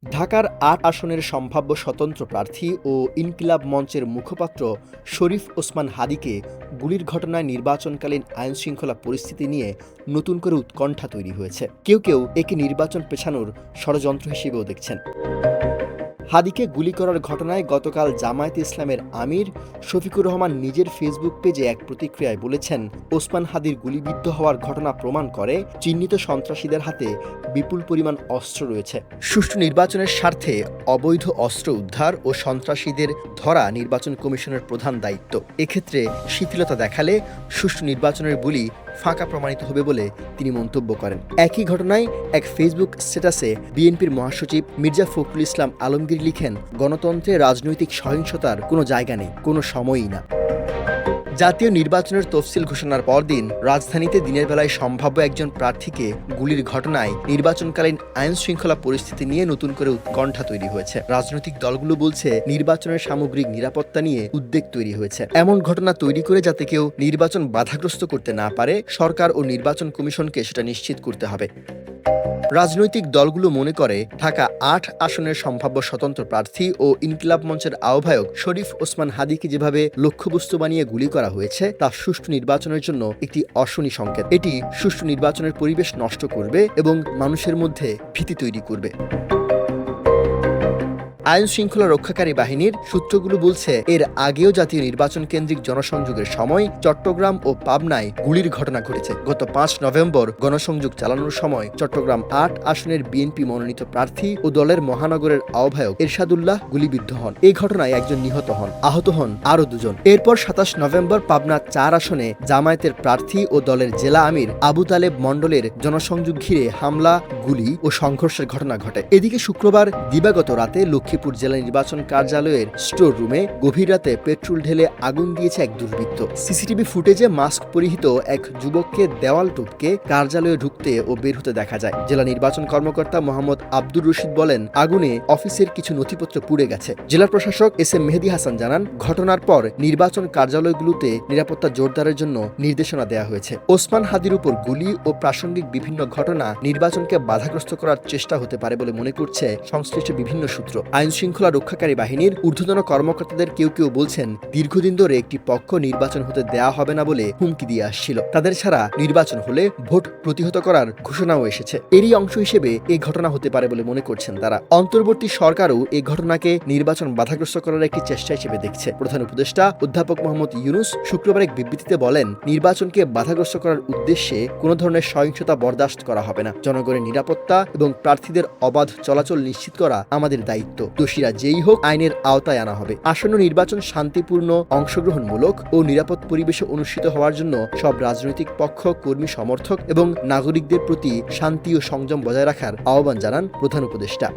ঢাকার ৮ আসনের সম্ভাব্য স্বতন্ত্র প্রার্থী ও ইনকিলাব মঞ্চের মুখপাত্র শরীফ ওসমান হাদীকে গুলির ঘটনায় নির্বাচনকালীন আইনশৃঙ্খলা পরিস্থিতি নিয়ে নতুন করে উৎকণ্ঠা তৈরি হয়েছে। কেউ কেউ একে নির্বাচন পেছানোর ষড়যন্ত্র হিসেবেও দেখছেন। হাদীকে গুলি করার ঘটনায় গতকাল জামায়াতে ইসলামের আমির শফিকুর রহমান নিজের ফেসবুক পেজে এক প্রতিক্রিয়ায় বলেছেন, ওসমান হাদীর গুলিবিদ্ধ হওয়ার ঘটনা প্রমাণ করে চিহ্নিত সন্ত্রাসীদের হাতে বিপুল পরিমাণ অস্ত্র রয়েছে। সুষ্ঠু নির্বাচনের স্বার্থে অবৈধ অস্ত্র উদ্ধার ও সন্ত্রাসীদের ধরা নির্বাচন কমিশনের প্রধান দায়িত্ব। এক্ষেত্রে শিথিলতা দেখালে সুষ্ঠু নির্বাচনের বুলি ফাঁকা প্রমাণিত হবে বলে তিনি মন্তব্য করেন। একই ঘটনায় এক ফেসবুক স্ট্যাটাসে বিএনপির মহাসচিব মির্জা ফখরুল ইসলাম আলমগীর লিখেন, গণতন্ত্রে রাজনৈতিক সহিংসতার কোনো জায়গা নেই, কোনো সময়ই না। জাতীয় নির্বাচনের তফসিল ঘোষণার পরদিন রাজধানীতে দিনের বেলায় সম্ভাব্য একজন প্রার্থীকে গুলির ঘটনায় নির্বাচনকালীন আইন শৃঙ্খলা পরিস্থিতি নিয়ে নতুন করে উৎকণ্ঠা তৈরি হয়েছে। রাজনৈতিক দলগুলো বলছে নির্বাচনের সামগ্রিক নিরাপত্তা নিয়ে উদ্বেগ তৈরি হয়েছে। এমন ঘটনা তৈরি করে যাতে কেউ নির্বাচন বাধাগ্রস্ত করতে না পারে, সরকার ও নির্বাচন কমিশনকে সেটা নিশ্চিত করতে হবে। রাজনৈতিক দলগুলো মনে করে ঢাকা ৮ আসনের সম্ভাব্য স্বতন্ত্র প্রার্থী ও ইনকিলাব মঞ্চের আহ্বায়ক শরীফ ওসমান হাদীকে যেভাবে লক্ষ্যবস্তু বানিয়ে গুলি করা হয়েছে তা সুষ্ঠু নির্বাচনের জন্য একটি অশনি সংকেত। এটি সুষ্ঠু নির্বাচনের পরিবেশ নষ্ট করবে এবং মানুষের মধ্যে ভীতি তৈরি করবে। আইন শৃঙ্খলা রক্ষাকারী বাহিনীর সূত্রগুলো বলছে, এর আগেও জাতীয় নির্বাচন কেন্দ্রিক জনসংযোগের সময় চট্টগ্রাম ও পাবনায় গুলির ঘটনা ঘটেছে। গত ৫ নভেম্বর গণসংযোগ চালানোর সময় চট্টগ্রাম ৮ আসনের বিএনপি মনোনীত প্রার্থী ও দলের মহানগরের আহ্বায়ক এরশাদুল্লাহ গুলিবিদ্ধ হন। এই ঘটনায় একজন নিহত হন, আহত হন আরও দুজন। এরপর ২৭ নভেম্বর পাবনা ৪ আসনে জামায়াতের প্রার্থী ও দলের জেলা আমির আবু তালেব মণ্ডলের জনসংযোগ ঘিরে হামলা, গুলি ও সংঘর্ষের ঘটনা ঘটে। এদিকে শুক্রবার দিবাগত রাতে লক্ষ্মীপুর জেলা নির্বাচন কার্যালয়ের স্টোর রুমে গভীর রাতে পেট্রোল ঢেলে আগুন দিয়েছে এক দুর্বৃত্ত। সিসিটিভি ফুটেজে মাস্ক পরিহিত এক যুবককে দেওয়াল টপকে কার্যালয়ে ঢুকতে ও বের হতে দেখা যায়। জেলা নির্বাচন কর্মকর্তা মোহাম্মদ আব্দুর রশিদ বলেন, আগুনে অফিসের কিছু নথিপত্র পুড়ে গেছে। জেলা প্রশাসক এস এম মেহেদী হাসান জানান, ঘটনার পর নির্বাচন কার্যালয়গুলোতে নিরাপত্তা জোরদারের জন্য নির্দেশনা দেওয়া হয়েছে। ওসমান হাদীর উপর গুলি ও প্রাসঙ্গিক বিভিন্ন ঘটনা নির্বাচনকে বাধাগ্রস্ত করার চেষ্টা হতে পারে বলে মনে করছে সংশ্লিষ্ট বিভিন্ন সূত্র। আইন শৃঙ্খলা রক্ষাকারী বাহিনীর ঊর্ধ্বতন কর্মকর্তাদের কেউ কেউ বলছেন, দীর্ঘদিন ধরে একটি পক্ষ নির্বাচন হতে দেওয়া হবে না বলে হুমকি দিয়ে আসছিল। তাদের ছাড়া নির্বাচন হলে ভোট প্রতিহত করার ঘোষণাও এসেছে। এরই অংশ হিসেবে এই ঘটনা হতে পারে বলে মনে করছেন তারা। অন্তর্বর্তী সরকারও এই ঘটনাকে নির্বাচন বাধাগ্রস্ত করার একটি চেষ্টা হিসেবে দেখছে। প্রধান উপদেষ্টা অধ্যাপক মোহাম্মদ ইউনূস শুক্রবার এক বিবৃতিতে বলেন, নির্বাচনকে বাধাগ্রস্ত করার উদ্দেশ্যে কোনো ধরনের সহিংসতা বরদাস্ত করা হবে না। জনগণের নিরাপত্তা এবং প্রার্থীদের অবাধ চলাচল নিশ্চিত করা আমাদের দায়িত্ব। দোষীরা যেই হোক আইনের আওতায় আনা হবে। আসন্ন নির্বাচন শান্তিপূর্ণ, অংশগ্রহণমূলক ও নিরাপদ পরিবেশে অনুষ্ঠিত হওয়ার জন্য সব রাজনৈতিক পক্ষ, কর্মী, সমর্থক এবং নাগরিকদের প্রতি শান্তি ও সংযম বজায় রাখার আহ্বান জানান প্রধান উপদেষ্টা।